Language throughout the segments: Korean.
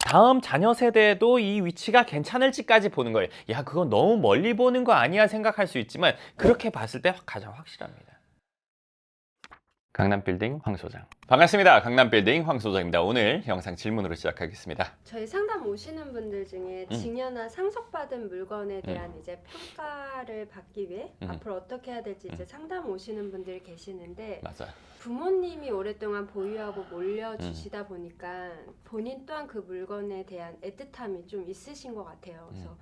다음 자녀 세대도 이 위치가 괜찮을지까지 보는 거예요. 야, 그건 너무 멀리 보는 거 아니야 생각할 수 있지만 그렇게 봤을 때 가장 확실합니다. 강남빌딩 황 소장. 반갑습니다. 강남빌딩 황 소장입니다. 오늘 영상 질문으로 시작하겠습니다. 저희 상담 오시는 분들 중에 증여나 상속받은 물건에 대한 이제 평가를 받기 위해 앞으로 어떻게 해야 될지 이제 상담 오시는 분들이 계시는데, 맞아요. 부모님이 오랫동안 보유하고 물려주시다 보니까 본인 또한 그 물건에 대한 애틋함이 좀 있으신 것 같아요. 그래서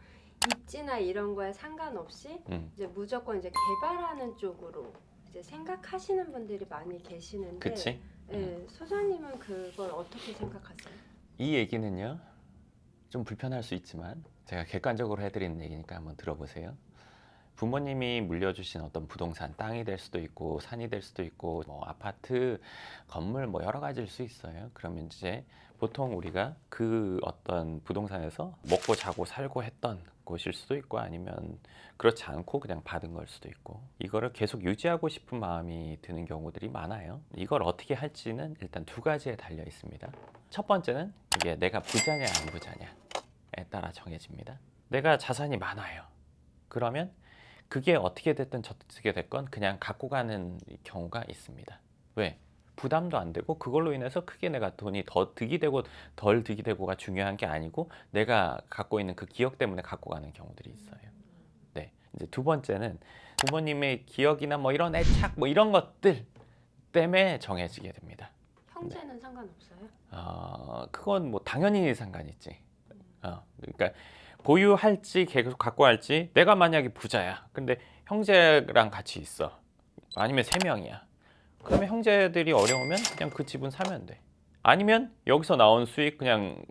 입지나 이런 거에 상관없이 이제 무조건 이제 개발하는 쪽으로 이제 생각하시는 분들이 많이 계시는데, 그치? 네, 소장님은 그걸 어떻게 생각하세요? 이 얘기는요, 좀 불편할 수 있지만 제가 객관적으로 해드리는 얘기니까 한번 들어보세요. 부모님이 물려주신 어떤 부동산, 땅이 될 수도 있고 산이 될 수도 있고 뭐 아파트, 건물 뭐 여러 가지일 수 있어요. 그러면 이제 보통 우리가 그 어떤 부동산에서 먹고 자고 살고 했던 곳일 수도 있고 아니면 그렇지 않고 그냥 받은 걸 수도 있고, 이거를 계속 유지하고 싶은 마음이 드는 경우들이 많아요. 이걸 어떻게 할지는 일단 두 가지에 달려 있습니다. 첫 번째는 이게 내가 부자냐 안 부자냐에 따라 정해집니다. 내가 자산이 많아요. 그러면 그게 어떻게 됐든 저떻게 됐건 그냥 갖고 가는 경우가 있습니다. 왜? 부담도 안 되고 그걸로 인해서 크게 내가 돈이 더 득이 되고 덜 득이 되고가 중요한 게 아니고 내가 갖고 있는 그 기억 때문에 갖고 가는 경우들이 있어요. 네. 이제 두 번째는 부모님의 기억이나 뭐 이런 애착 뭐 이런 것들 때문에 정해지게 됩니다. 형제는 상관없어요? 그건 뭐 당연히 상관 있지. 그러니까 보유할지 계속 갖고 할지, 내가 만약에 부자야. 근데 형제랑 같이 있어. 아니면 3명이야. 그러면 형제들이 어려우면 그냥 그 집은 사면 돼. 아니면 여기서 나온 수익 그냥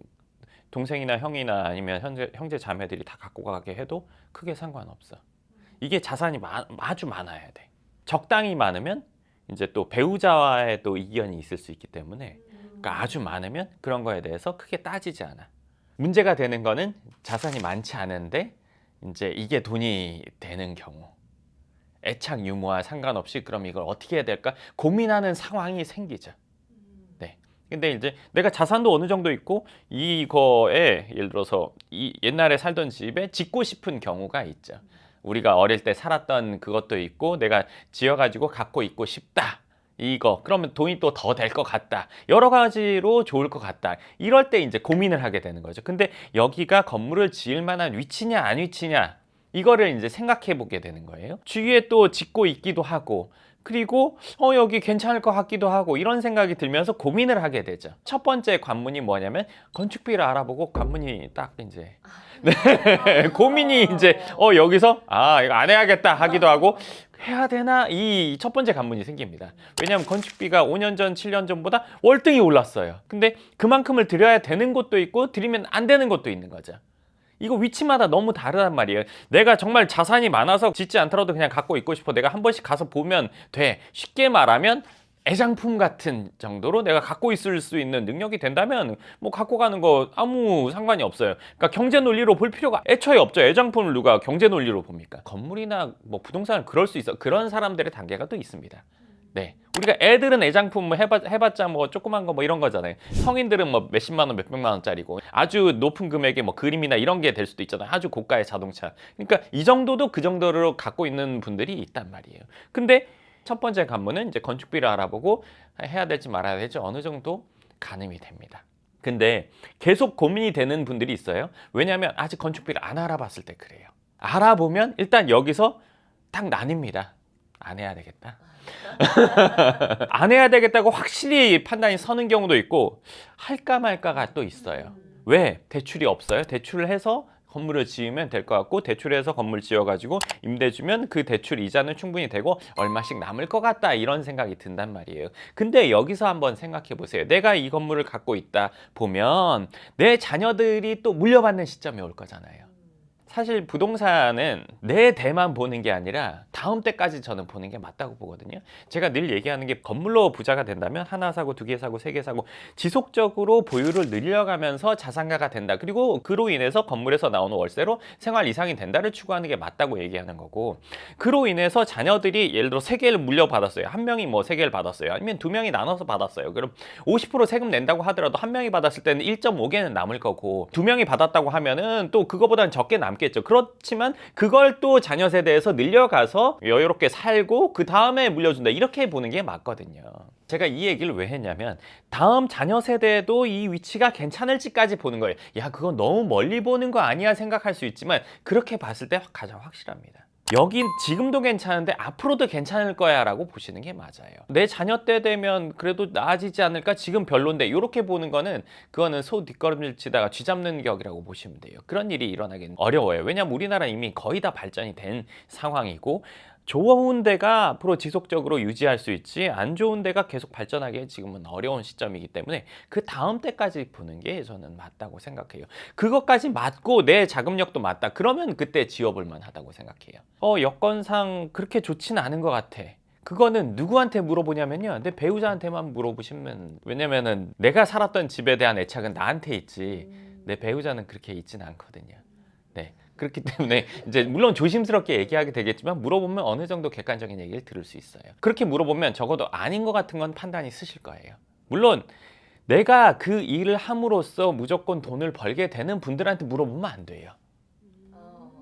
동생이나 형이나 아니면 형제 자매들이 다 갖고 가게 해도 크게 상관없어. 이게 자산이 아주 많아야 돼. 적당히 많으면 이제 또 배우자와의 또 이견이 있을 수 있기 때문에, 그러니까 아주 많으면 그런 거에 대해서 크게 따지지 않아. 문제가 되는 거는 자산이 많지 않은데 이제 이게 돈이 되는 경우, 애착 유무와 상관없이 그럼 이걸 어떻게 해야 될까 고민하는 상황이 생기죠. 네. 근데 이제 내가 자산도 어느 정도 있고 이거에 예를 들어서 이 옛날에 살던 집에 짓고 싶은 경우가 있죠. 우리가 어릴 때 살았던 그것도 있고 내가 지어가지고 갖고 있고 싶다. 이거 그러면 돈이 또 더 될 것 같다. 여러 가지로 좋을 것 같다. 이럴 때 이제 고민을 하게 되는 거죠. 근데 여기가 건물을 지을 만한 위치냐 안 위치냐, 이거를 이제 생각해 보게 되는 거예요. 주위에 또 짓고 있기도 하고, 그리고 여기 괜찮을 것 같기도 하고, 이런 생각이 들면서 고민을 하게 되죠. 첫 번째 관문이 뭐냐면 건축비를 알아보고 관문이 딱 이제 고민이 이제 여기서 이거 안 해야겠다 하기도 하고, 해야 되나? 이 첫 번째 관문이 생깁니다. 왜냐하면 건축비가 5년 전, 7년 전보다 월등히 올랐어요. 근데 그만큼을 들여야 되는 곳도 있고 들이면 안 되는 곳도 있는 거죠. 이거 위치마다 너무 다르단 말이에요. 내가 정말 자산이 많아서 짓지 않더라도 그냥 갖고 있고 싶어. 내가 한 번씩 가서 보면 돼. 쉽게 말하면 애장품 같은 정도로 내가 갖고 있을 수 있는 능력이 된다면 뭐 갖고 가는 거 아무 상관이 없어요. 그러니까 경제 논리로 볼 필요가 애초에 없죠. 애장품을 누가 경제 논리로 봅니까? 건물이나 뭐 부동산은 그럴 수 있어. 그런 사람들의 단계가 또 있습니다. 네, 우리가 애들은 애장품 뭐 해봤자 뭐 조그만 거 뭐 이런 거잖아요. 성인들은 뭐 몇십만 원, 몇백만 원짜리고 아주 높은 금액의 뭐 그림이나 이런 게 될 수도 있잖아요. 아주 고가의 자동차. 그러니까 이 정도도 그 정도로 갖고 있는 분들이 있단 말이에요. 근데 첫 번째 관문은 이제 건축비를 알아보고 해야 될지 말아야 될지 어느 정도 가늠이 됩니다. 근데 계속 고민이 되는 분들이 있어요. 왜냐하면 아직 건축비를 안 알아봤을 때 그래요. 알아보면 일단 여기서 딱 나뉩니다. 안 해야 되겠다. 안 해야 되겠다고 확실히 판단이 서는 경우도 있고, 할까 말까가 또 있어요. 왜? 대출이 없어요. 대출을 해서 건물을 지으면 될 것 같고, 대출해서 건물 지어가지고 임대 주면 그 대출 이자는 충분히 되고 얼마씩 남을 것 같다, 이런 생각이 든단 말이에요. 근데 여기서 한번 생각해 보세요. 내가 이 건물을 갖고 있다 보면 내 자녀들이 또 물려받는 시점이 올 거잖아요. 사실 부동산은 내 대만 보는 게 아니라 다음 때까지 저는 보는 게 맞다고 보거든요. 제가 늘 얘기하는 게 건물로 부자가 된다면 하나 사고 두 개 사고 세 개 사고 지속적으로 보유를 늘려가면서 자산가가 된다. 그리고 그로 인해서 건물에서 나오는 월세로 생활 이상이 된다를 추구하는 게 맞다고 얘기하는 거고, 그로 인해서 자녀들이 예를 들어 세 개를 물려받았어요. 한 명이 뭐 세 개를 받았어요. 아니면 두 명이 나눠서 받았어요. 그럼 50% 세금 낸다고 하더라도 한 명이 받았을 때는 1.5개는 남을 거고, 두 명이 받았다고 하면은 또 그거보다는 적게 남겠죠. 그렇지만 그걸 또 자녀 세대에서 늘려가서 여유롭게 살고 그 다음에 물려준다, 이렇게 보는 게 맞거든요. 제가 이 얘기를 왜 했냐면 다음 자녀 세대도 이 위치가 괜찮을지까지 보는 거예요. 야, 그건 너무 멀리 보는 거 아니야 생각할 수 있지만 그렇게 봤을 때 가장 확실합니다. 여긴 지금도 괜찮은데 앞으로도 괜찮을 거야 라고 보시는 게 맞아요. 내 자녀 때 되면 그래도 나아지지 않을까, 지금 별론데, 이렇게 보는 거는 그거는 소 뒷걸음질 치다가 쥐 잡는 격이라고 보시면 돼요. 그런 일이 일어나긴 어려워요. 왜냐면 우리나라 이미 거의 다 발전이 된 상황이고, 좋은 데가 앞으로 지속적으로 유지할 수 있지 안 좋은 데가 계속 발전하기 지금은 어려운 시점이기 때문에 그 다음 때까지 보는 게 저는 맞다고 생각해요. 그것까지 맞고 내 자금력도 맞다, 그러면 그때 지어볼 만하다고 생각해요. 여건상 그렇게 좋지는 않은 것 같아. 그거는 누구한테 물어보냐면요, 내 배우자한테만 물어보시면, 왜냐면은 내가 살았던 집에 대한 애착은 나한테 있지 내 배우자는 그렇게 있진 않거든요. 네. 그렇기 때문에 이제 물론 조심스럽게 얘기하게 되겠지만 물어보면 어느 정도 객관적인 얘기를 들을 수 있어요. 그렇게 물어보면 적어도 아닌 것 같은 건 판단이 쓰실 거예요. 물론 내가 그 일을 함으로써 무조건 돈을 벌게 되는 분들한테 물어보면 안 돼요.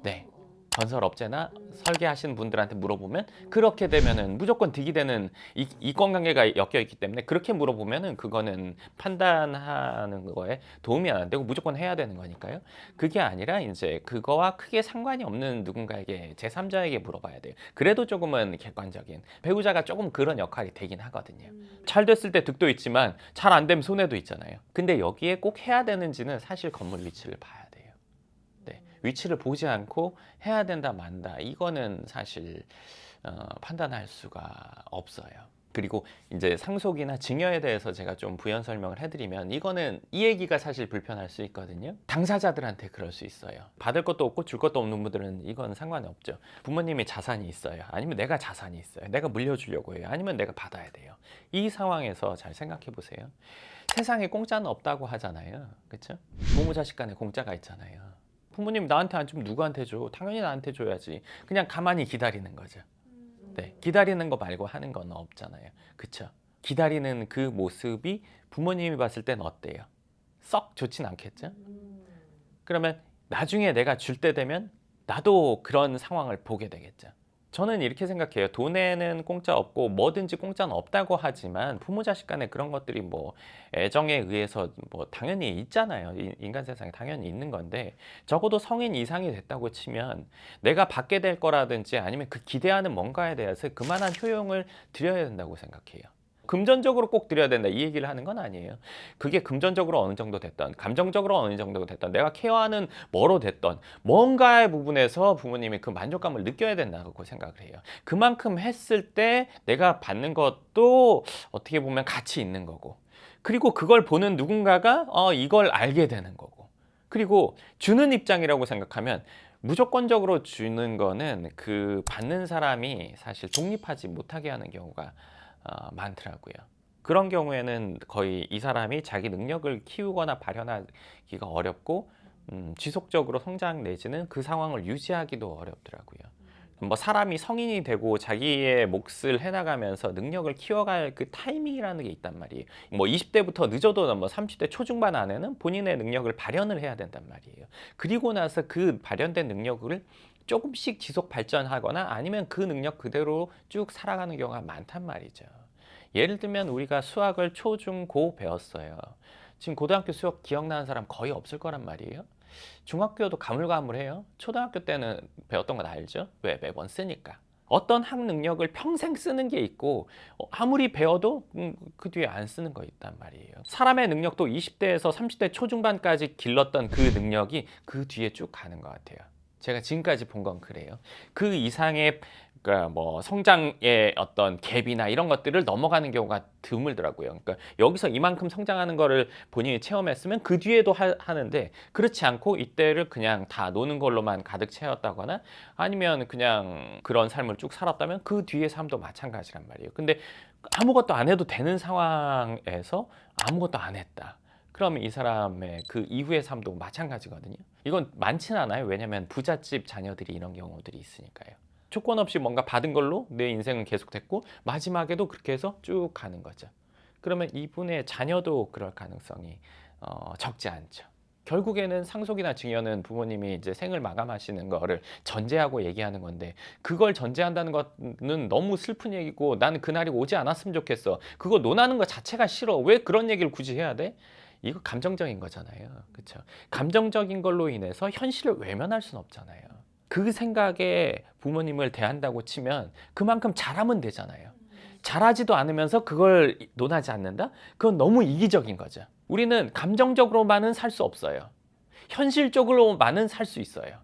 네. 건설업체나 설계하시는 분들한테 물어보면 그렇게 되면은 무조건 득이 되는 이권관계가 엮여 있기 때문에, 그렇게 물어보면은 그거는 판단하는 거에 도움이 안 되고 무조건 해야 되는 거니까요. 그게 아니라 이제 그거와 크게 상관이 없는 누군가에게, 제3자에게 물어봐야 돼요. 그래도 조금은 객관적인, 배우자가 조금 그런 역할이 되긴 하거든요. 잘 됐을 때 득도 있지만 잘 안 되면 손해도 있잖아요. 근데 여기에 꼭 해야 되는지는 사실 건물 위치를 봐야 돼요. 네, 위치를 보지 않고 해야 된다 만다, 이거는 사실 판단할 수가 없어요. 그리고 이제 상속이나 증여에 대해서 제가 좀 부연 설명을 해드리면, 이거는 이 얘기가 사실 불편할 수 있거든요. 당사자들한테 그럴 수 있어요. 받을 것도 없고 줄 것도 없는 분들은 이건 상관이 없죠. 부모님이 자산이 있어요, 아니면 내가 자산이 있어요, 내가 물려주려고 해요, 아니면 내가 받아야 돼요. 이 상황에서 잘 생각해 보세요. 세상에 공짜는 없다고 하잖아요. 그렇죠? 부모 자식 간에 공짜가 있잖아요. 부모님 나한테 안 주면 누구한테 줘? 당연히 나한테 줘야지. 그냥 가만히 기다리는 거죠. 네, 기다리는 거 말고 하는 건 없잖아요. 그쵸? 기다리는 그 모습이 부모님이 봤을 땐 어때요? 썩 좋진 않겠죠? 그러면 나중에 내가 줄 때 되면 나도 그런 상황을 보게 되겠죠. 저는 이렇게 생각해요. 돈에는 공짜 없고 뭐든지 공짜는 없다고 하지만 부모 자식 간에 그런 것들이 뭐 애정에 의해서 뭐 당연히 있잖아요. 인간 세상에 당연히 있는 건데, 적어도 성인 이상이 됐다고 치면 내가 받게 될 거라든지 아니면 그 기대하는 뭔가에 대해서 그만한 효용을 드려야 된다고 생각해요. 금전적으로 꼭 드려야 된다, 이 얘기를 하는 건 아니에요. 그게 금전적으로 어느 정도 됐던, 감정적으로 어느 정도 됐던, 내가 케어하는 뭐로 됐던 뭔가의 부분에서 부모님이 그 만족감을 느껴야 된다고 생각을 해요. 그만큼 했을 때 내가 받는 것도 어떻게 보면 가치 있는 거고, 그리고 그걸 보는 누군가가 이걸 알게 되는 거고, 그리고 주는 입장이라고 생각하면 무조건적으로 주는 거는 그 받는 사람이 사실 독립하지 못하게 하는 경우가 많더라고요. 그런 경우에는 거의 이 사람이 자기 능력을 키우거나 발현하기가 어렵고 지속적으로 성장 내지는 그 상황을 유지하기도 어렵더라고요. 뭐 사람이 성인이 되고 자기의 몫을 해나가면서 능력을 키워갈 그 타이밍이라는 게 있단 말이에요. 뭐 20대부터 늦어도 뭐 30대 초중반 안에는 본인의 능력을 발현을 해야 된단 말이에요. 그리고 나서 그 발현된 능력을 조금씩 지속 발전하거나 아니면 그 능력 그대로 쭉 살아가는 경우가 많단 말이죠. 예를 들면 우리가 수학을 초, 중, 고 배웠어요. 지금 고등학교 수학 기억나는 사람 거의 없을 거란 말이에요. 중학교도 가물가물해요. 초등학교 때는 배웠던 건 알죠? 왜? 매번 쓰니까. 어떤 학 능력을 평생 쓰는 게 있고 아무리 배워도 그 뒤에 안 쓰는 거 있단 말이에요. 사람의 능력도 20대에서 30대 초중반까지 길렀던 그 능력이 그 뒤에 쭉 가는 것 같아요. 제가 지금까지 본 건 그래요. 그 이상의 그러니까 뭐 성장의 어떤 갭이나 이런 것들을 넘어가는 경우가 드물더라고요. 그러니까 여기서 이만큼 성장하는 거를 본인이 체험했으면 그 뒤에도 하는데 그렇지 않고 이때를 그냥 다 노는 걸로만 가득 채웠다거나 아니면 그냥 그런 삶을 쭉 살았다면 그 뒤의 삶도 마찬가지란 말이에요. 근데 아무것도 안 해도 되는 상황에서 아무것도 안 했다. 그러면 이 사람의 그 이후의 삶도 마찬가지거든요. 이건 많지는 않아요. 왜냐하면 부잣집 자녀들이 이런 경우들이 있으니까요. 조건 없이 뭔가 받은 걸로 내 인생은 계속됐고 마지막에도 그렇게 해서 쭉 가는 거죠. 그러면 이분의 자녀도 그럴 가능성이 적지 않죠. 결국에는 상속이나 증여는 부모님이 이제 생을 마감하시는 거를 전제하고 얘기하는 건데 그걸 전제한다는 거는 너무 슬픈 얘기고 나는 그날이 오지 않았으면 좋겠어. 그거 논하는 거 자체가 싫어. 왜 그런 얘기를 굳이 해야 돼? 이거 감정적인 거잖아요. 그렇죠? 감정적인 걸로 인해서 현실을 외면할 수는 없잖아요. 그 생각에 부모님을 대한다고 치면 그만큼 잘하면 되잖아요. 잘하지도 않으면서 그걸 논하지 않는다? 그건 너무 이기적인 거죠. 우리는 감정적으로만은 살 수 없어요. 현실적으로만은 살 수 있어요.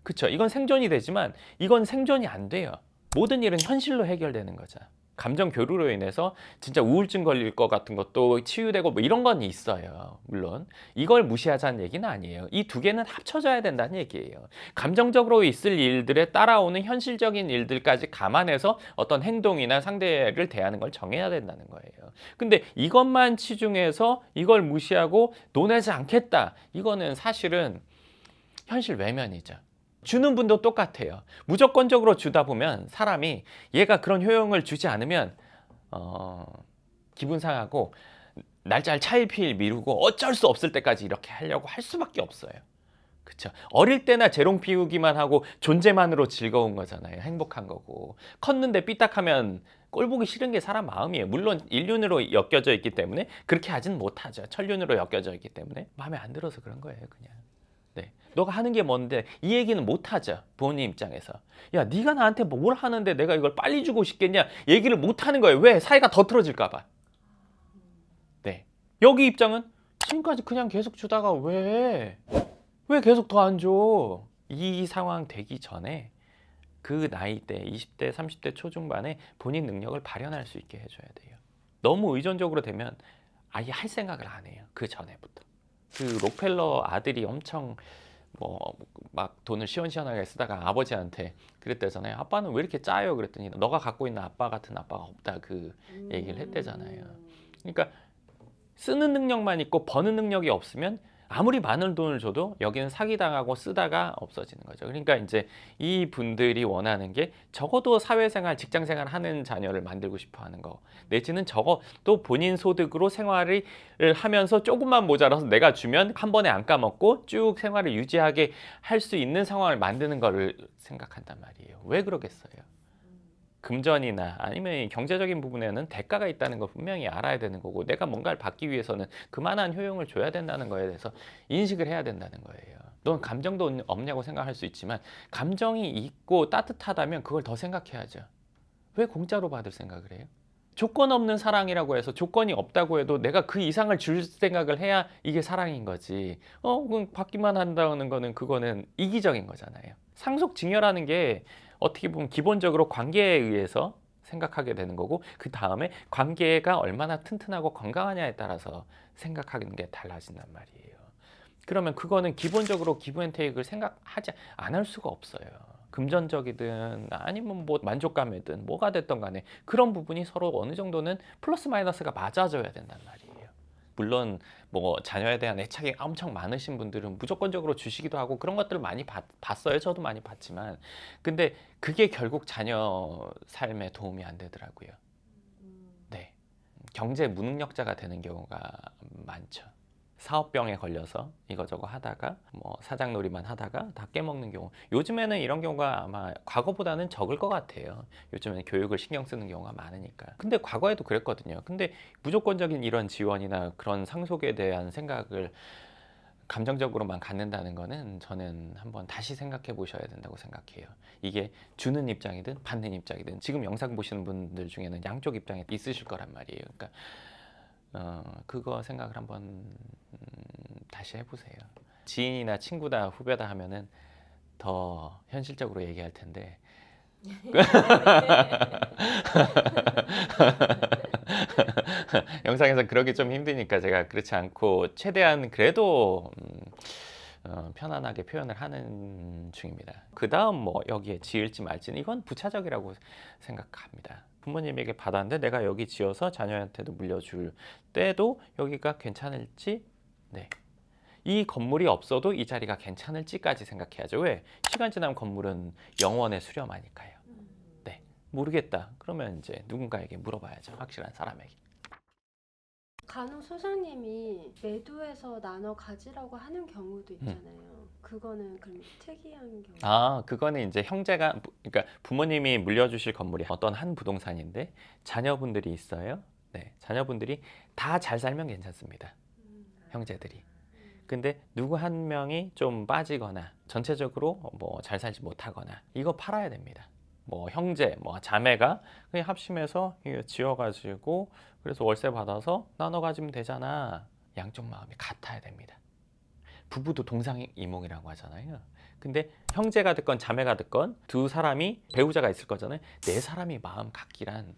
그렇죠? 이건 생존이 되지만 이건 생존이 안 돼요. 모든 일은 현실로 해결되는 거죠. 감정 교류로 인해서 진짜 우울증 걸릴 것 같은 것도 치유되고 뭐 이런 건 있어요. 물론 이걸 무시하자는 얘기는 아니에요. 이 두 개는 합쳐져야 된다는 얘기예요. 감정적으로 있을 일들에 따라오는 현실적인 일들까지 감안해서 어떤 행동이나 상대를 대하는 걸 정해야 된다는 거예요. 근데 이것만 치중해서 이걸 무시하고 논하지 않겠다. 이거는 사실은 현실 외면이죠. 주는 분도 똑같아요. 무조건적으로 주다 보면 사람이 얘가 그런 효용을 주지 않으면 기분 상하고 날짜를 차일피일 미루고 어쩔 수 없을 때까지 이렇게 하려고 할 수밖에 없어요. 그렇죠? 어릴 때나 재롱 피우기만 하고 존재만으로 즐거운 거잖아요. 행복한 거고. 컸는데 삐딱하면 꼴 보기 싫은 게 사람 마음이에요. 물론 인륜으로 엮여져 있기 때문에 그렇게 하진 못하죠. 천륜으로 엮여져 있기 때문에 마음에 안 들어서 그런 거예요, 그냥. 네. 너가 하는 게 뭔데 이 얘기는 못 하죠. 부모님 입장에서. 야, 네가 나한테 뭘 하는데 내가 이걸 빨리 주고 싶겠냐? 얘기를 못 하는 거예요. 왜? 사이가 더 틀어질까 봐. 네. 여기 입장은 지금까지 그냥 계속 주다가 왜 계속 더 안 줘? 이 상황 되기 전에 그 나이 때 20대, 30대 초중반에 본인 능력을 발현할 수 있게 해줘야 돼요. 너무 의존적으로 되면 아예 할 생각을 안 해요. 그 전에부터. 그 록펠러 아들이 엄청 뭐 막 돈을 시원시원하게 쓰다가 아버지한테 그랬대잖아요. 아빠는 왜 이렇게 짜요? 그랬더니 너가 갖고 있는 아빠 같은 아빠가 없다. 그 얘기를 했대잖아요. 그러니까 쓰는 능력만 있고 버는 능력이 없으면 아무리 많은 돈을 줘도 여기는 사기당하고 쓰다가 없어지는 거죠. 그러니까 이제 이 분들이 원하는 게 적어도 사회생활, 직장생활 하는 자녀를 만들고 싶어 하는 거. 내지는 적어도 본인 소득으로 생활을 하면서 조금만 모자라서 내가 주면 한 번에 안 까먹고 쭉 생활을 유지하게 할 수 있는 상황을 만드는 거를 생각한단 말이에요. 왜 그러겠어요? 금전이나 아니면 경제적인 부분에는 대가가 있다는 걸 분명히 알아야 되는 거고 내가 뭔가를 받기 위해서는 그만한 효용을 줘야 된다는 거에 대해서 인식을 해야 된다는 거예요. 넌 감정도 없냐고 생각할 수 있지만 감정이 있고 따뜻하다면 그걸 더 생각해야죠. 왜 공짜로 받을 생각을 해요? 조건 없는 사랑이라고 해서 조건이 없다고 해도 내가 그 이상을 줄 생각을 해야 이게 사랑인 거지. 그럼 받기만 한다는 거는 그거는 이기적인 거잖아요. 상속증여라는 게 어떻게 보면 기본적으로 관계에 의해서 생각하게 되는 거고 그 다음에 관계가 얼마나 튼튼하고 건강하냐에 따라서 생각하는 게 달라진단 말이에요. 그러면 그거는 기본적으로 기브앤테이크를 생각하지 않을 수가 없어요. 금전적이든 아니면 뭐 만족감이든 뭐가 됐던 간에 그런 부분이 서로 어느 정도는 플러스 마이너스가 맞아져야 된단 말이에요. 물론 뭐 자녀에 대한 애착이 엄청 많으신 분들은 무조건적으로 주시기도 하고 그런 것들을 많이 봤어요. 저도 많이 봤지만 근데 그게 결국 자녀 삶에 도움이 안 되더라고요. 네, 경제 무능력자가 되는 경우가 많죠. 사업병에 걸려서 이거저거 하다가 뭐 사장놀이만 하다가 다 깨먹는 경우. 요즘에는 이런 경우가 아마 과거보다는 적을 것 같아요. 요즘에는 교육을 신경 쓰는 경우가 많으니까. 근데 과거에도 그랬거든요. 근데 무조건적인 이런 지원이나 그런 상속에 대한 생각을 감정적으로만 갖는다는 거는 저는 한번 다시 생각해 보셔야 된다고 생각해요. 이게 주는 입장이든 받는 입장이든 지금 영상 보시는 분들 중에는 양쪽 입장에 있으실 거란 말이에요. 그러니까 그거 생각을 한번 다시 해보세요. 지인이나 친구다 후배다 하면은 더 현실적으로 얘기할 텐데 영상에서 그러기 좀 힘드니까 제가 그렇지 않고 최대한 그래도 편안하게 표현을 하는 중입니다. 그 다음 뭐 여기에 지을지 말지는 이건 부차적이라고 생각합니다. 부모님에게 받았는데 내가 여기 지어서 자녀한테도 물려줄 때도 여기가 괜찮을지, 네. 이 건물이 없어도 이 자리가 괜찮을지까지 생각해야죠. 왜? 시간 지나면 건물은 영원에 수렴하니까요. 네. 모르겠다. 그러면 이제 누군가에게 물어봐야죠. 확실한 사람에게. 간혹 소장님이 매도해서 나눠 가지라고 하는 경우도 있잖아요. 그거는 그럼 특이한 경우. 아, 그거는 이제 형제가, 그러니까 부모님이 물려주실 건물이 어떤 한 부동산인데 자녀분들이 있어요. 네, 자녀분들이 다 잘 살면 괜찮습니다. 형제들이. 근데 누구 한 명이 좀 빠지거나 전체적으로 뭐 잘 살지 못하거나 이거 팔아야 됩니다. 뭐 형제, 뭐 자매가 그냥 합심해서 이거 지어가지고 그래서 월세 받아서 나눠 가지면 되잖아. 양쪽 마음이 같아야 됩니다. 부부도 동상이몽이라고 하잖아요. 근데 형제가 됐건 자매가 됐건 두 사람이 배우자가 있을 거잖아요. 네 사람이 마음 같기란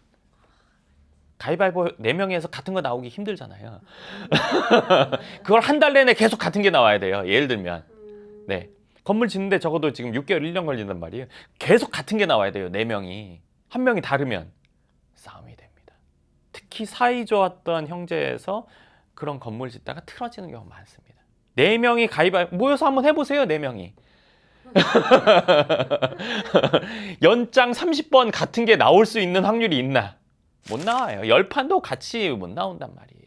가위바위보 4명에서 같은 거 나오기 힘들잖아요. 그걸 한 달 내내 계속 같은 게 나와야 돼요. 예를 들면 네, 건물 짓는데 적어도 지금 6개월 1년 걸린단 말이에요. 계속 같은 게 나와야 돼요. 4명이. 한 명이 다르면 싸움이 됩니다. 특히 사이 좋았던 형제에서 그런 건물 짓다가 틀어지는 경우가 많습니다. 4명이 가위바위보 모여서 한번 해보세요. 4명이. 연장 30번 같은 게 나올 수 있는 확률이 있나? 못 나와요. 10판도 같이 못 나온단 말이에요.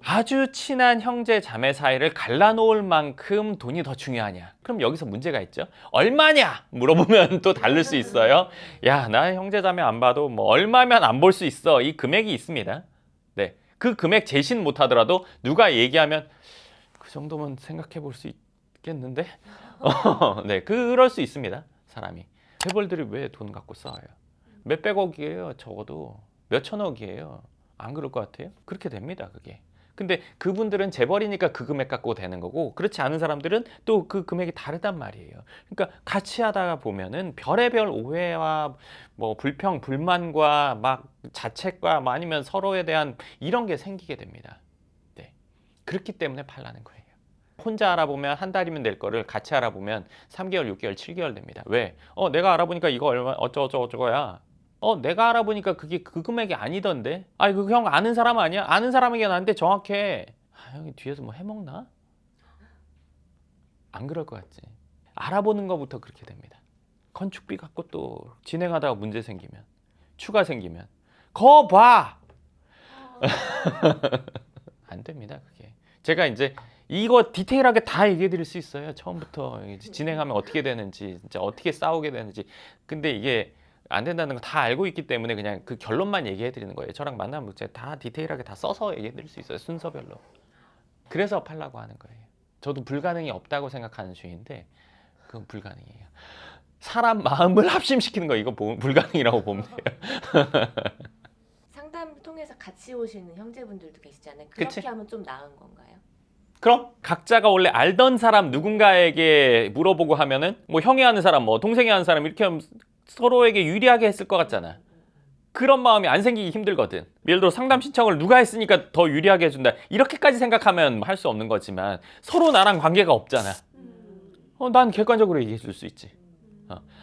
아주 친한 형제 자매 사이를 갈라놓을 만큼 돈이 더 중요하냐? 그럼 여기서 문제가 있죠. 얼마냐? 물어보면 또 다를 수 있어요. 야, 나 형제 자매 안 봐도 뭐 얼마면 안 볼 수 있어. 이 금액이 있습니다. 네, 그 금액 제신 못 하더라도 누가 얘기하면 그 정도면 생각해 볼 수 있겠는데? 네, 그럴 수 있습니다. 사람이. 재벌들이 왜 돈 갖고 싸워요? 몇백억이에요. 적어도 몇천억이에요. 안 그럴 것 같아요? 그렇게 됩니다. 그게. 근데 그분들은 재벌이니까 그 금액 갖고 되는 거고 그렇지 않은 사람들은 또 그 금액이 다르단 말이에요. 그러니까 같이 하다가 보면은 별의별 오해와 뭐 불평, 불만과 막 자책과 뭐 아니면 서로에 대한 이런 게 생기게 됩니다. 네. 그렇기 때문에 팔라는 거예요. 혼자 알아보면 한 달이면 될 거를 같이 알아보면 3개월, 6개월, 7개월 됩니다. 왜? 내가 알아보니까 이거 얼마 어쩌고저쩌고야. 내가 알아보니까 그게 그 금액이 아니던데. 아니 그 형 아는 사람 아니야? 아는 사람에게 나한테 정확해. 형이 뒤에서 뭐 해먹나? 안 그럴 것 같지. 알아보는 것부터 그렇게 됩니다. 건축비 갖고 또 진행하다가 문제 생기면 추가 생기면 거 봐. 안 됩니다. 그게. 제가 이제 이거 디테일하게 다 얘기해 드릴 수 있어요. 처음부터 진행하면 어떻게 되는지, 진짜 어떻게 싸우게 되는지. 근데 이게 안 된다는 거 다 알고 있기 때문에 그냥 그 결론만 얘기해 드리는 거예요. 저랑 만나면 제가 다 디테일하게 다 써서 얘기해 드릴 수 있어요. 순서별로. 그래서 팔라고 하는 거예요. 저도 불가능이 없다고 생각하는 주의인데 그건 불가능이에요. 사람 마음을 합심시키는 거 이거 불가능이라고 보면 돼요. 상담을 통해서 같이 오시는 형제분들도 계시잖아요. 그렇게 그치? 하면 좀 나은 건가요? 그럼 각자가 원래 알던 사람 누군가에게 물어보고 하면은 뭐 형이 아는 사람, 뭐 동생이 아는 사람 이렇게 하면 서로에게 유리하게 했을 것 같잖아. 그런 마음이 안 생기기 힘들거든. 예를 들어 상담 신청을 누가 했으니까 더 유리하게 해준다. 이렇게까지 생각하면 할 수 없는 거지만 서로 나랑 관계가 없잖아. 난 객관적으로 얘기해 줄 수 있지.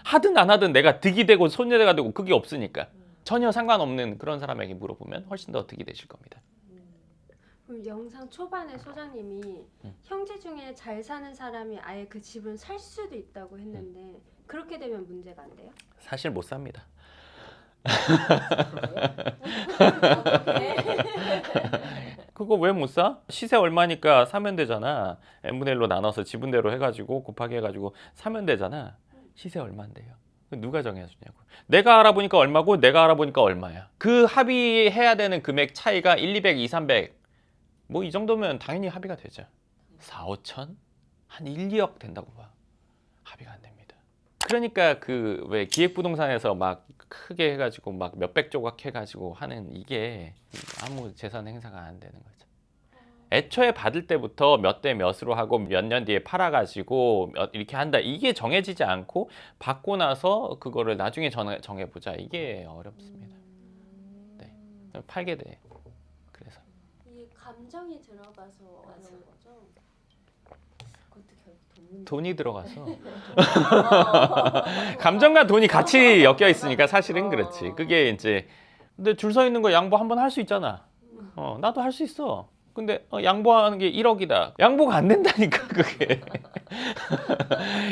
하든 안 하든 내가 득이 되고 손해가 되고 그게 없으니까. 전혀 상관없는 그런 사람에게 물어보면 훨씬 더 득이 되실 겁니다. 그럼 영상 초반에 소장님이 형제 중에 잘 사는 사람이 아예 그 집을 살 수도 있다고 했는데 그렇게 되면 문제가 안 돼요? 사실 못 삽니다. 그거 왜 못 사? 시세 얼마니까 사면 되잖아. n분의 1로 나눠서 지분대로 해가지고 곱하기 해가지고 사면 되잖아. 시세 얼마인데요? 누가 정해주냐고. 내가 알아보니까 얼마고 내가 알아보니까 얼마야. 그 합의해야 되는 금액 차이가 1, 200, 2, 300 뭐 이 정도면 당연히 합의가 되죠. 4, 5천? 한 1, 2억 된다고 봐. 합의가 안 됩니다. 그러니까 그 왜 기획부동산에서 막 크게 해가지고 막 몇백 조각 해가지고 하는 이게 아무 재산 행사가 안 되는 거죠. 애초에 받을 때부터 몇 대 몇으로 하고 몇 년 뒤에 팔아가지고 이렇게 한다. 이게 정해지지 않고 받고 나서 그거를 나중에 정해보자. 이게 어렵습니다. 네. 팔게 돼. 그래서 이 감정이 들어가서 어려운 거죠. 그것도 결국 돈 돈이 들어가서 감정과 돈이 같이 엮여 있으니까 사실은 그렇지. 그게 이제 근데 줄 서 있는 거 양보 한번 할 수 있잖아. 나도 할 수 있어. 근데 양보하는 게 1억이다. 양보가 안 된다니까 그게.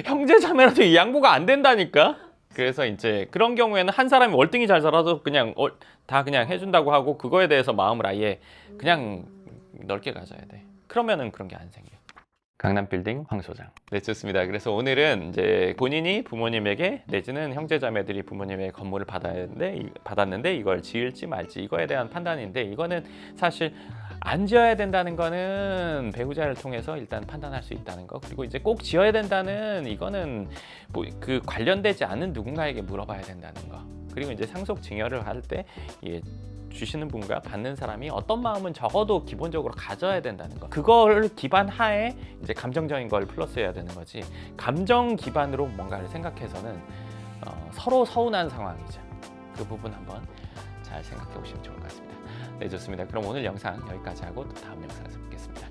형제 자매라도 양보가 안 된다니까. 그래서 이제 그런 경우에는 한 사람이 월등히 잘 살아도 그냥 다 그냥 해준다고 하고 그거에 대해서 마음을 아예 그냥 넓게 가져야 돼. 그러면은 그런 게 안 생겨. 강남빌딩 황 소장. 네, 좋습니다. 그래서 오늘은 이제 본인이 부모님에게 내지는 형제자매들이 부모님의 건물을 받았는데 이걸 지을지 말지 이거에 대한 판단인데 이거는 사실 안 지어야 된다는 거는 배우자를 통해서 일단 판단할 수 있다는 거. 그리고 이제 꼭 지어야 된다는 이거는 뭐 그 관련되지 않은 누군가에게 물어봐야 된다는 거. 그리고 이제 상속 증여를 할 때 주시는 분과 받는 사람이 어떤 마음은 적어도 기본적으로 가져야 된다는 거. 그걸 기반하에 이제 감정적인 걸 플러스해야 되는 거지. 감정 기반으로 뭔가를 생각해서는 서로 서운한 상황이죠. 그 부분 한번 잘 생각해 보시면 좋을 것 같습니다. 네, 좋습니다. 그럼 오늘 영상 여기까지 하고 또 다음 영상에서 뵙겠습니다.